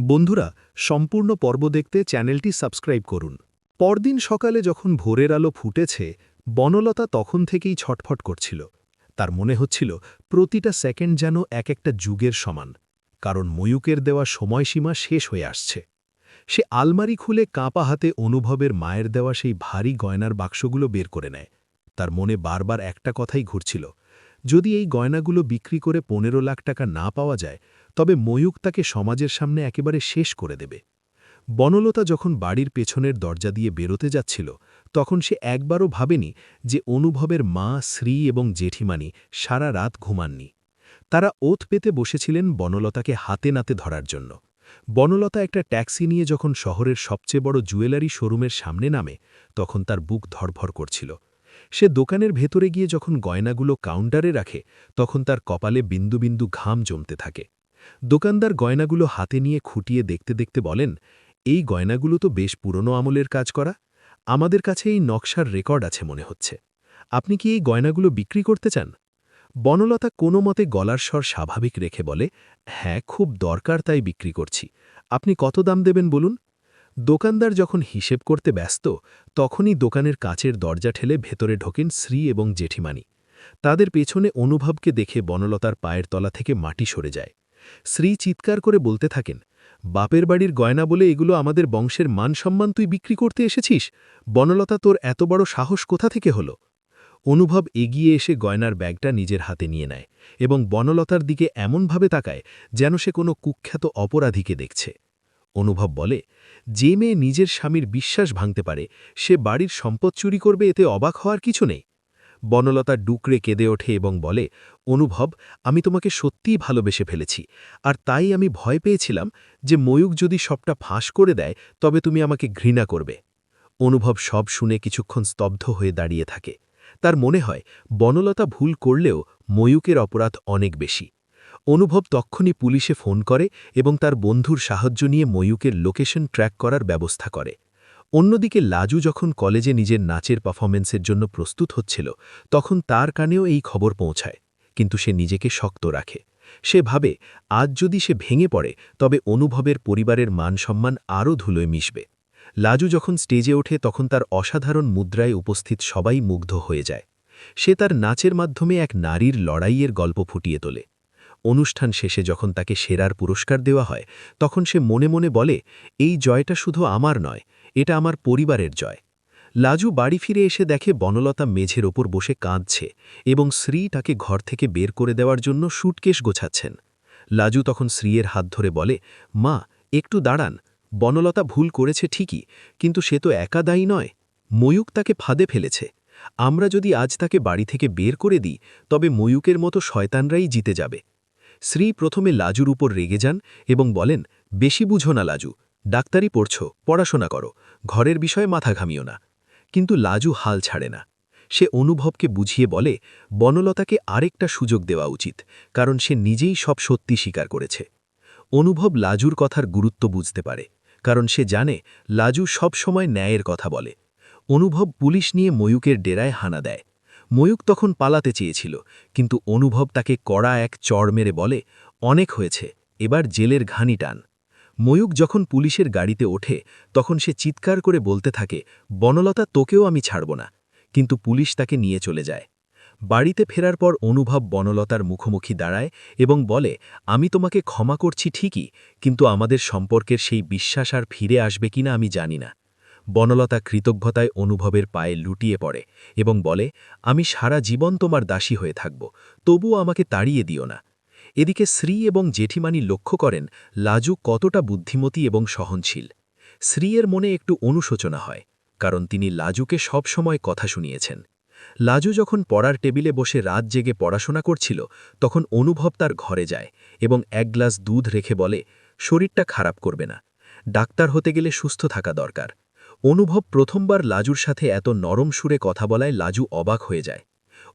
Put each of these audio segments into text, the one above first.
বন্ধুরা, সম্পূর্ণ পর্ব দেখতে চ্যানেলটি সাবস্ক্রাইব করুন। পরদিন সকালে যখন ভোরের আলো ফুটেছে, বনলতা তখন থেকেই ছটফট করছিল। তার মনে হচ্ছিল প্রতিটা সেকেন্ড যেন এক একটা যুগের সমান, কারণ ময়ূকের দেওয়া সময়সীমা শেষ হয়ে আসছে। সে আলমারি খুলে কাঁপা হাতে অনুভবের মায়ের দেওয়া সেই ভারী গয়নার বাক্সগুলো বের করে নেয়। তার মনে বারবার একটা কথাই ঘুরছিল, যদি এই গয়নাগুলো বিক্রি করে 15 লাখ টাকা না পাওয়া যায়, তবে ময়ূক তাকে সমাজের সামনে একেবারে শেষ করে দেবে। বনলতা যখন বাড়ির পেছনের দরজা দিয়ে বেরোতে যাচ্ছিল, তখন সে একবারও ভাবেনি যে অনুভবের মা, শ্রী এবং জেঠিমানি সারা রাত ঘুমাননি। তারা ওত পেতে বসেছিলেন বনলতাকে হাতে নাতে ধরার জন্য। বনলতা একটা ট্যাক্সি নিয়ে যখন শহরের সবচেয়ে বড় জুয়েলারি শোরুমের সামনে নামে, তখন তার বুক ধড়ফড় করছিল। সে দোকানের ভেতরে গিয়ে যখন গয়নাগুলো কাউন্টারে রাখে, তখন তার কপালে বিন্দু বিন্দু ঘাম জমতে থাকে। দোকানদার গয়নাগুলো হাতে নিয়ে খুঁটিয়ে দেখতে দেখতে বলেন, এই গয়নাগুলো তো বেশ পুরনো আমলের কাজ করা। আমাদের কাছে এই নকশার রেকর্ড আছে মনে হচ্ছে। আপনি কি এই গয়নাগুলো বিক্রি করতে চান? বনলতা কোনো মতে গলার স্বর স্বাভাবিক রেখে বলে, হ্যাঁ, খুব দরকার, তাই বিক্রি করছি। আপনি কত দাম দেবেন বলুন? দোকানদার যখন হিসেব করতে ব্যস্ত, তখনই দোকানের কাচের দরজা ঠেলে ভেতরে ঢোকেন শ্রী এবং জেঠিমানি। তাদের পেছনে অনুভবকে দেখে বনলতার পায়ের তলা থেকে মাটি সরে যায়। শ্রী চিৎকার করে বলতে থাকেন, বাপের বাড়ির গয়না বলে এগুলো আমাদের বংশের মান সম্মান তুই বিক্রি করতে এসেছিস? বনলতা, তোর এত বড় সাহস কোথা থেকে হলো? অনুভব এগিয়ে এসে গয়নার ব্যাগটা নিজের হাতে নিয়ে নেয় এবং বনলতার দিকে এমনভাবে তাকায় যেন সে কোনো কুখ্যাত অপরাধীকে দেখছে। অনুভব বলে, যে মেয়ে নিজের স্বামীর বিশ্বাস ভাঙতে পারে, সে বাড়ির সম্পদ চুরি করবে, এতে অবাক হওয়ার কিছু নেই। বনলতা ডুকরে কেঁদে ওঠে এবং বলে, অনুভব, আমি তোমাকে সত্যিই ভালোবেসে ফেলেছি, আর তাই আমি ভয় পেয়েছিলাম যে ময়ূক যদি সবটা ফাঁস করে দেয়, তবে তুমি আমাকে ঘৃণা করবে। অনুভব সব শুনে কিছুক্ষণ স্তব্ধ হয়ে দাঁড়িয়ে থাকে। তার মনে হয় বনলতা ভুল করলেও ময়ূকের অপরাধ অনেক বেশি। অনুভব তক্ষুনি পুলিশে ফোন করে এবং তার বন্ধুর সাহায্য নিয়ে ময়ূকের লোকেশন ট্র্যাক করার ব্যবস্থা করে। অন্যদিকে লাজু যখন কলেজে নিজের নাচের পারফরমেন্সের জন্য প্রস্তুত হচ্ছিল, তখন তার কানেও এই খবর পৌঁছায়, কিন্তু সে নিজেকে শক্ত রাখে। সে ভাবে, আজ যদি সে ভেঙে পড়ে, তবে অনুভবের পরিবারের মান সম্মান আরও ধুলোয় মিশবে। লাজু যখন স্টেজে ওঠে, তখন তার অসাধারণ মুদ্রায় উপস্থিত সবাই মুগ্ধ হয়ে যায়। সে তার নাচের মাধ্যমে এক নারীর লড়াইয়ের গল্প ফুটিয়ে তোলে। অনুষ্ঠান শেষে যখন তাকে সেরার পুরস্কার দেওয়া হয়, তখন সে মনে মনে বলে, এই জয়টা শুধু আমার নয়, এটা আমার পরিবারের জয়। লাজু বাড়ি ফিরে এসে দেখে বনলতা মেঝের ওপর বসে কাঁদছে এবং শ্রী তাকে ঘর থেকে বের করে দেওয়ার জন্য সুটকেস গোছাচ্ছেন। লাজু তখন শ্রীয়ের হাত ধরে বলে, মা, একটু দাঁড়ান। বনলতা ভুল করেছে ঠিকই, কিন্তু সে তো একা দায়ী নয়। ময়ূক তাকে ফাঁদে ফেলেছে। আমরা যদি আজ তাকে বাড়ি থেকে বের করে দিই, তবে ময়ূকের মতো শয়তানরাই জিতে যাবে। শ্রী প্রথমে লাজুর উপর রেগে যান এবং বলেন, বেশি বুঝো না লাজু, ডাক্তারি পড়ছ, পড়াশোনা করো, ঘরের বিষয়ে মাথা ঘামিও না। কিন্তু লাজু হাল ছাড়ে না। সে অনুভবকে বুঝিয়ে বলে, বনলতাকে আরেকটা সুযোগ দেওয়া উচিত, কারণ সে নিজেই সব সত্যি স্বীকার করেছে। অনুভব লাজুর কথার গুরুত্ব বুঝতে পারে, কারণ সে জানে লাজু সব সময় ন্যায়ের কথা বলে। অনুভব পুলিশ নিয়ে ময়ূকের ডেরায় হানা দেয়। ময়ূক তখন পালাতে চেয়েছিল, কিন্তু অনুভব তাকে কড়া এক চড় মেরে বলে, অনেক হয়েছে, এবার জেলের ঘানি টান। ময়ূক যখন পুলিশের গাড়িতে ওঠে, তখন সে চিৎকার করে বলতে থাকে, বনলতা, তোকেও আমি ছাড়ব না। কিন্তু পুলিশ তাকে নিয়ে চলে যায়। বাড়িতে ফেরার পর অনুভব বনলতার মুখোমুখি দাঁড়ায় এবং বলে, আমি তোমাকে ক্ষমা করছি ঠিকই, কিন্তু আমাদের সম্পর্কের সেই বিশ্বাস আর ফিরে আসবে কিনা আমি জানি না। বনলতা কৃতজ্ঞতায় অনুভবের পায়ে লুটিয়ে পড়ে এবং বলে, আমি সারা জীবন তোমার দাসী হয়ে থাকব, তবুও আমাকে তাড়িয়ে দিও না। এদিকে শ্রী এবং জেঠিমানি লক্ষ্য করেন লাজু কতটা বুদ্ধিমতী এবং সহনশীল। শ্রীয়ের মনে একটু অনুশোচনা হয়, কারণ তিনি লাজুকে সব সময় কথা শুনিয়েছেন। লাজু যখন পড়ার টেবিলে বসে রাত জেগে পড়াশোনা করছিল, তখন অনুভব তার ঘরে যায় এবং এক গ্লাস দুধ রেখে বলে, শরীরটা খারাপ করবে না, ডাক্তার হতে গেলে সুস্থ থাকা দরকার। অনুভব প্রথমবার লাজুর সাথে এত নরম সুরে কথা বলায় লাজু অবাক হয়ে যায়।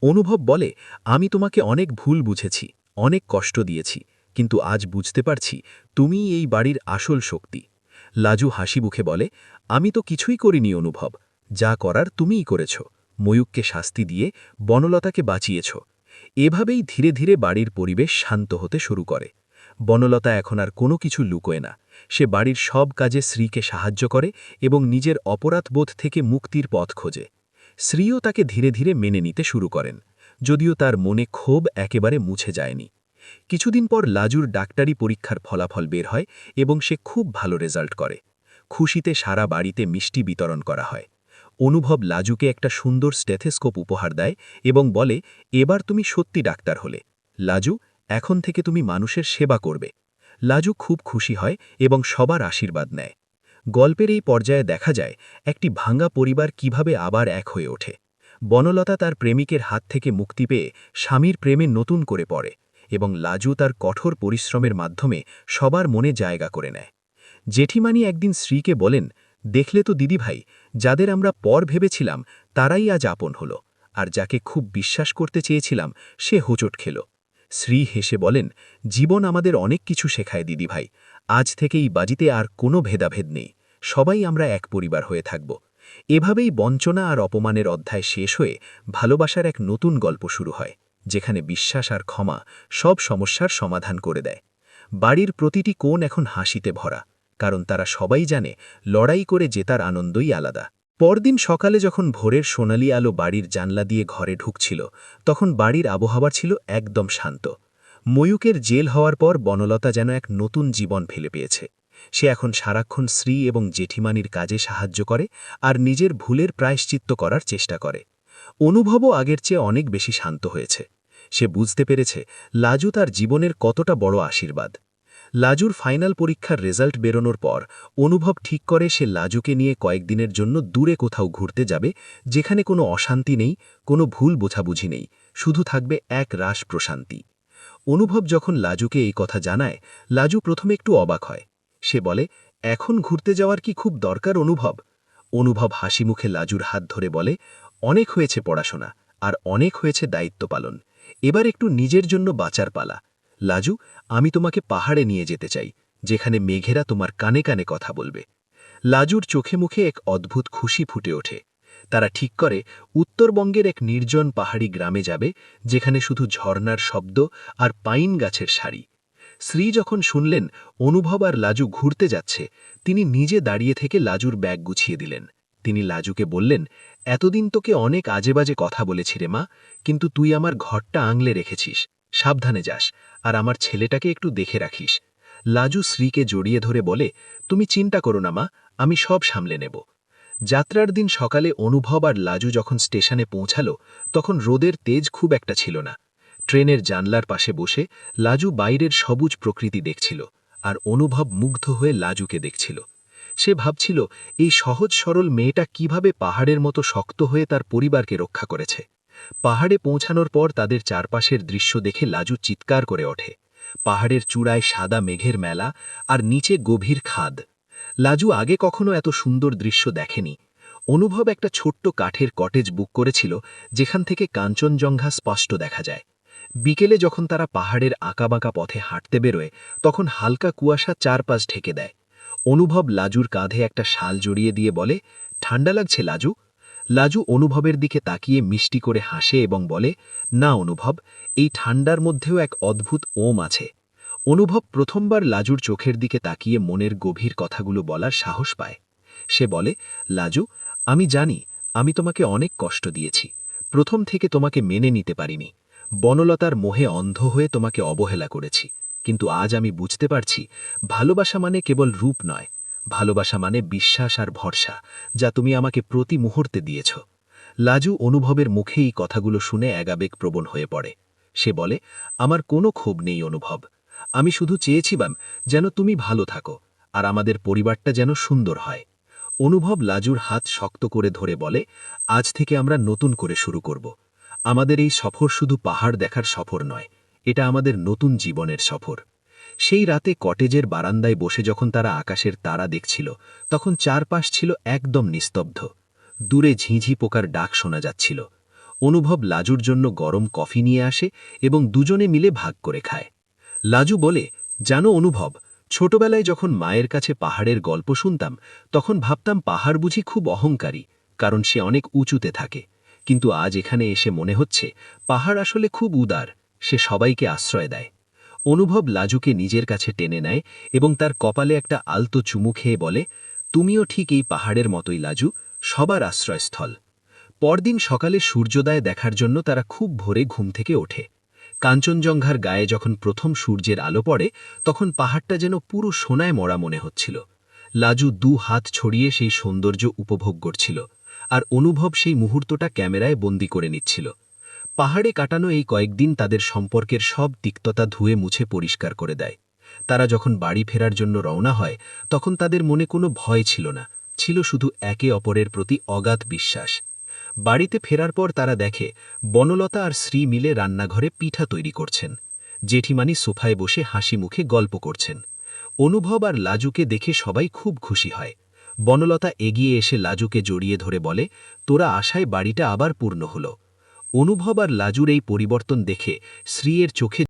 অনুভব বলে, আমি তোমাকে অনেক ভুল বুঝেছি, অনেক কষ্ট দিয়েছি, কিন্তু আজ বুঝতে পারছি তুমিই এই বাড়ির আসল শক্তি। লাজু হাসি মুখে বলে, আমি তো কিছুই করিনি অনুভব, যা করার তুমিই করেছ, ময়ূককে শাস্তি দিয়ে বনলতাকে বাঁচিয়েছ। এভাবেই ধীরে ধীরে বাড়ির পরিবেশ শান্ত হতে শুরু করে। বনলতা এখন আর কোনো কিছু লুকোয় না। সে বাড়ির সব কাজে শ্রীকে সাহায্য করে এবং নিজের অপরাধবোধ থেকে মুক্তির পথ খোঁজে। শ্রীও তাকে ধীরে ধীরে মেনে নিতে শুরু করেন, যদিও তার মনে ক্ষোভ একেবারে মুছে যায়নি। কিছুদিন পর লাজুর ডাক্তারি পরীক্ষার ফলাফল বের হয় এবং সে খুব ভালো রেজাল্ট করে। খুশিতে সারা বাড়িতে মিষ্টি বিতরণ করা হয়। অনুভব লাজুকে একটা সুন্দর স্টেথেস্কোপ উপহার দেয় এবং বলে, এবার তুমি সত্যি ডাক্তার হলে। লাজু, এখন থেকে তুমি মানুষের সেবা করবে। লাজু খুব খুশি হয় এবং সবার আশীর্বাদ নেয়। গল্পের এই পর্যায়ে দেখা যায় একটি ভাঙা পরিবার কিভাবে আবার এক হয়ে ওঠে। বনলতা তার প্রেমিকের হাত থেকে মুক্তি পেয়ে স্বামীর প্রেমে নতুন করে পড়ে এবং লাজু তার কঠোর পরিশ্রমের মাধ্যমে সবার মনে জায়গা করে নেয়। জেঠিমানি একদিন শ্রীকে বলেন, দেখলে তো দিদিভাই, যাদের আমরা পর ভেবেছিলাম তারাই আজ আপন হলো, আর যাকে খুব বিশ্বাস করতে চেয়েছিলাম সে হোঁচট খেল। শ্রী হেসে বলেন, জীবন আমাদের অনেক কিছু শেখায় দিদিভাই। আজ থেকেই বাজিতে আর কোনো ভেদাভেদ নেই, সবাই আমরা এক পরিবার হয়ে থাকব। এভাবেই বঞ্চনা আর অপমানের অধ্যায় শেষ হয়ে ভালোবাসার এক নতুন গল্প শুরু হয়, যেখানে বিশ্বাস আর ক্ষমা সব সমস্যার সমাধান করে দেয়। বাড়ির প্রতিটি কোণ এখন হাসিতে ভরা, কারণ তারা সবাই জানে লড়াই করে জেতার আনন্দই আলাদা। পরদিন সকালে যখন ভোরের সোনালি আলো বাড়ির জানলা দিয়ে ঘরে ঢুকছিল, তখন বাড়ির আবহাওয়া ছিল একদম শান্ত। ময়ূকের জেল হওয়ার পর বনলতা যেন এক নতুন জীবন ফেলে পেয়েছে। সে এখন সারাক্ষণ শ্রী এবং জেঠিমানির কাজে সাহায্য করে আর নিজের ভুলের প্রায়শ্চিত্ত করার চেষ্টা করে। অনুভবও আগের চেয়ে অনেক বেশি শান্ত হয়েছে। সে বুঝতে পেরেছে লাজু তার জীবনের কতটা বড় আশীর্বাদ। লাজুর ফাইনাল পরীক্ষার রেজাল্ট বেরোনোর পর অনুভব ঠিক করে সে লাজুকে নিয়ে কয়েকদিনের জন্য দূরে কোথাও ঘুরতে যাবে, যেখানে কোনো অশান্তি নেই, কোনো ভুল বোঝাবুঝি নেই, শুধু থাকবে এক রাস প্রশান্তি। অনুভব যখন লাজুকে এই কথা জানায়, লাজু প্রথমে একটু অবাক হয়। সে বলে, এখন ঘুরতে যাওয়ার কি খুব দরকার অনুভব? অনুভব হাসি মুখে লাজুর হাত ধরে বলে, অনেক হয়েছে পড়াশোনা, আর অনেক হয়েছে দায়িত্ব পালন। এবার একটু নিজের জন্য বাঁচার পালা। লাজু, আমি তোমাকে পাহাড়ে নিয়ে যেতে চাই, যেখানে মেঘেরা তোমার কানে কানে কথা বলবে। লাজুর চোখে মুখে এক অদ্ভুত খুশি ফুটে ওঠে। তারা ঠিক করে উত্তরবঙ্গের এক নির্জন পাহাড়ি গ্রামে যাবে, যেখানে শুধু ঝর্ণার শব্দ আর পাইন গাছের সারি। শ্রী যখন শুনলেন অনুভব আর লাজু ঘুরতে যাচ্ছে, তিনি নিজে দাঁড়িয়ে থেকে লাজুর ব্যাগ গুছিয়ে দিলেন। তিনি লাজুকে বললেন, এতদিন তোকে অনেক আজেবাজে কথা বলেছি রে মা, কিন্তু তুই আমার ঘরটা আংলে রেখেছিস। সাবধানে যাস, আর আমার ছেলেটাকে একটু দেখে রাখিস। লাজু শ্রীকে জড়িয়ে ধরে বলে, তুমি চিন্তা করো না মা, আমি সব সামলে নেব। যাত্রার দিন সকালে অনুভব আর লাজু যখন স্টেশনে পৌঁছালো, তখন রোদের তেজ খুব একটা ছিল না। ট্রেনের জানলার পাশে বসে লাজু বাইরের সবুজ প্রকৃতি দেখছিল, আর অনুভব মুগ্ধ হয়ে লাজুকে দেখছিল। সে ভাবছিল, এই সহজ সরল মেয়েটা কিভাবে পাহাড়ের মতো শক্ত হয়ে তার পরিবারকে রক্ষা করেছে। পাহাড়ে পৌঁছানোর পর তাদের চারপাশের দৃশ্য দেখে লাজু চিৎকার করে ওঠে। পাহাড়ের চূড়ায় সাদা মেঘের মেলা, আর নিচে গভীর খাদ। লাজু আগে কখনো এত সুন্দর দৃশ্য দেখেনি। অনুভব একটা ছোট্ট কাঠের কটেজ বুক করেছিল, যেখান থেকে কাঞ্চনজঙ্ঘা স্পষ্ট দেখা যায়। বিকেলে যখন তারা পাহাড়ের আঁকাবাঁকা পথে হাঁটতে বেরোয়, তখন হালকা কুয়াশা চারপাশ ঢেকে দেয়। অনুভব লাজুর কাঁধে একটা শাল জড়িয়ে দিয়ে বলে, ঠান্ডা লাগছে লাজু? লাজু অনুভবের দিকে তাকিয়ে মিষ্টি করে হাসে এবং বলে, না অনুভব, এই ঠান্ডার মধ্যেও এক অদ্ভুত ওম আছে। অনুভব প্রথমবার লাজুর চোখের দিকে তাকিয়ে মনের গভীর কথাগুলো বলার সাহস পায়। সে বলে, লাজু, আমি জানি আমি তোমাকে অনেক কষ্ট দিয়েছি। প্রথম থেকে তোমাকে মেনে নিতে পারিনি। বনলতার মোহে অন্ধ হয়ে তোমাকে অবহেলা করেছি। কিন্তু আজ আমি বুঝতে পারছি, ভালোবাসা মানে কেবল রূপ নয়, ভালোবাসা মানে বিশ্বাস আর ভরসা, যা তুমি আমাকে প্রতি মুহূর্তে দিয়েছ। লাজু অনুভবের মুখে এই কথাগুলো শুনে আবেগপ্রবণ হয়ে পড়ে। সে বলে, আমার কোনো ক্ষোভ নেই অনুভব। আমি শুধু চেয়েছিলাম যেন তুমি ভালো থাকো, আর আমাদের পরিবারটা যেন সুন্দর হয়। অনুভব লাজুর হাত শক্ত করে ধরে বলে, আজ থেকে আমরা নতুন করে শুরু করব। আমাদের এই সফর শুধু পাহাড় দেখার সফর নয়, এটা আমাদের নতুন জীবনের সফর। সেই রাতে কটেজের বারান্দায় বসে যখন তারা আকাশের তারা দেখছিল, তখন চারপাশ ছিল একদম নিস্তব্ধ। দূরে ঝিঁঝি পোকার ডাক শোনা যাচ্ছিল। অনুভব লাজুর জন্য গরম কফি নিয়ে আসে এবং দুজনে মিলে ভাগ করে খায়। লাজু বলে, জানো অনুভব, ছোটবেলায় যখন মায়ের কাছে পাহাড়ের গল্প শুনতাম, তখন ভাবতাম পাহাড় বুঝি খুব অহংকারী, কারণ সে অনেক উঁচুতে থাকে। কিন্তু আজ এখানে এসে মনে হচ্ছে পাহাড় আসলে খুব উদার, সে সবাইকে আশ্রয় দেয়। অনুভব লাজুকে নিজের কাছে টেনে নেয় এবং তার কপালে একটা আলতো চুমু খেয়ে বলে, তুমিও ঠিক এই পাহাড়ের মতোই লাজু, সবার আশ্রয়স্থল। পরদিন সকালে সূর্যোদয় দেখার জন্য তারা খুব ভোরে ঘুম থেকে ওঠে। কাঞ্চনজঙ্ঘার গায়ে যখন প্রথম সূর্যের আলো পড়ে তখন পাহাড়টা যেন পুরো সোনায় মরা মনে হচ্ছিল। লাজু 2 হাত ছড়িয়ে সেই সৌন্দর্য উপভোগ করছিল, আর অনুভব সেই মুহূর্তটা ক্যামেরায় বন্দি করে নিচ্ছিল। পাহাড়ে কাটানো এই কয়েকদিন তাদের সম্পর্কের সব তিক্ততা ধুয়ে মুছে পরিষ্কার করে দেয়। তারা যখন বাড়ি ফেরার জন্য রওনা হয় তখন তাদের মনে কোনো ভয় ছিল না, ছিল শুধু একে অপরের প্রতি অগাধ বিশ্বাস। বাড়িতে ফেরার পর তারা দেখে বনলতা আর শ্রী মিলে রান্নাঘরে পিঠা তৈরি করছেন। জেঠিমানি সোফায় বসে হাসি মুখে গল্প করছেন। অনুভব আর লাজুকে দেখে সবাই খুব খুশি হয়। বনলতা এগিয়ে এসে লাজুকে জড়িয়ে ধরে বলে, তোরা আশায় বাড়িটা আবার পূর্ণ হলো। অনুভব আর লাজুর এই পরিবর্তন দেখে শ্রীয়ের চোখে